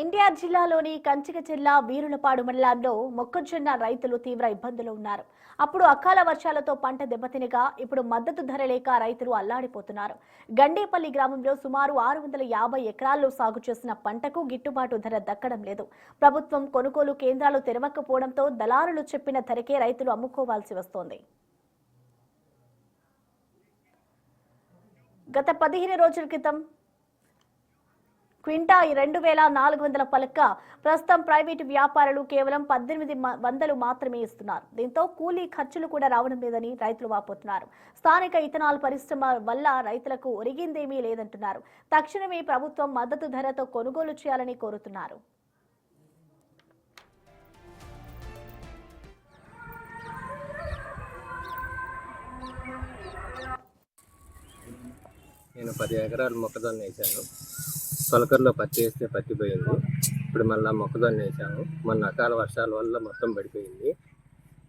ఎన్టీఆర్ జిల్లాలోని కంచికచెర్ల వీరులపాడు మండలాల్లో మొక్కజొన్న రైతులు తీవ్ర ఇబ్బందులు ఉన్నారు. అప్పుడు అకాల వర్షాలతో పంట దెబ్బతినగా ఇప్పుడు మద్దతు ధర లేక రైతులు అల్లాడిపోతున్నారు. గండేపల్లి గ్రామంలో సుమారు 650 ఎకరాల్లో సాగు చేసిన పంటకు గిట్టుబాటు ధర దక్కడం లేదు. ప్రభుత్వం కొనుగోలు కేంద్రాలు తెరవకపోవడంతో దళారులు చెప్పిన ధరకే రైతులు అమ్ముకోవాల్సి వస్తోంది. గత 15 రోజుల క్రితం క్వింటా 2400 పలక ప్రస్తుతం ప్రైవేటు వ్యాపారులు కేవలం 1800 మాత్రమే ఇస్తున్నారు. దీంతో కూలీ ఖర్చులు కూడా రావడం లేదని రైతులు వాపోతున్నారు. స్థానిక ఇథనాల్ పరిశ్రమ వల్ల రైతులకు ఒరిగిందేమీ లేదంటున్నారు. తక్షణమే ప్రభుత్వం మద్దతు ధరతో కొనుగోలు చేయాలని కోరుతున్నారు. నేను 10 ఎకరాలు మొక్కజొన్న వేసాను. తొలకరలో పత్తి వేస్తే పత్తి పోయింది. ఇప్పుడు మళ్ళీ మొక్కజొన్న వేసాము. మొన్న అకాల వర్షాల వల్ల మొత్తం పడిపోయింది.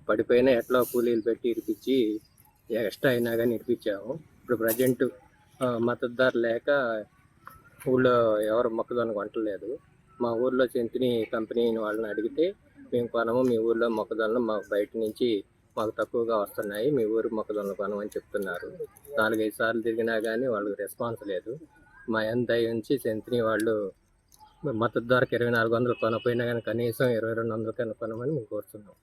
పడిపోయినా ఎట్లా కూలీలు పెట్టి ఇరిపించి ఎక్స్ట్రా అయినా కానీ ఇరిపించాము. ఇప్పుడు ప్రజెంట్ మద్దతుదారు లేక ఊళ్ళో ఎవరు మొక్కజొన్న కొనట్లేదు. మా ఊర్లో సెంతిని కంపెనీ వాళ్ళని అడిగితే మేము కొనము, మీ ఊర్లో మొక్కజొన్న మాకు బయట నుంచి మాకు తక్కువగా వస్తున్నాయి, మీ ఊరు మొక్కజొన్న కొనమని చెప్తున్నారు. 4-5 సార్లు తిరిగినా కానీ వాళ్ళకి రెస్పాన్స్ లేదు. మా ఎంత ఉంచి సెంతిని వాళ్ళు మద్దతు ధరకు 2400 కొనపోయినా కానీ కనీసం 2200 కన్నా కొనమని మేము కోరుతున్నాం.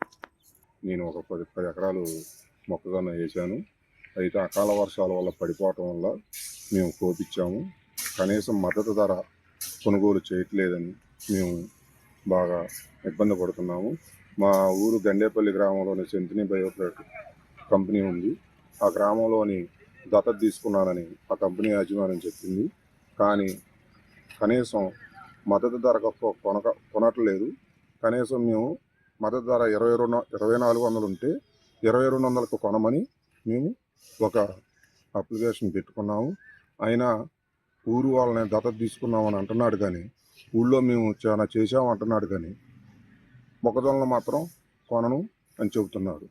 నేను ఒక 10 ఎకరాలు మొక్కజొన్న వేసాను. అయితే అకాల వర్షాల వల్ల పడిపోవటం వల్ల మేము కోపించాము. కనీసం మద్దతు ధర కొనుగోలు చేయట్లేదని మేము బాగా ఇబ్బంది పడుతున్నాము. మా ఊరు గండేపల్లి గ్రామంలోని సెంతిని బయోప్రొడక్ట్ కంపెనీ ఉంది. ఆ గ్రామంలోని దత్తత తీసుకున్నానని ఆ కంపెనీ యాజమాన్యం చెప్పింది. కానీ కనీసం మద్దతు ధరకు కొనట్లేదు. కనీసం మేము మద్దతు ధర 2400 ఉంటే 2200కు కొనమని మేము ఒక అప్లికేషన్ పెట్టుకున్నాము. అయినా ఊరు వాళ్ళని దత్తత తీసుకున్నామని అంటున్నాడు, కానీ ఊళ్ళో మేము చాలా చేసాము అంటున్నాడు, కానీ మొక్కజొన్నలు మాత్రం కొనను అని చెబుతున్నాడు.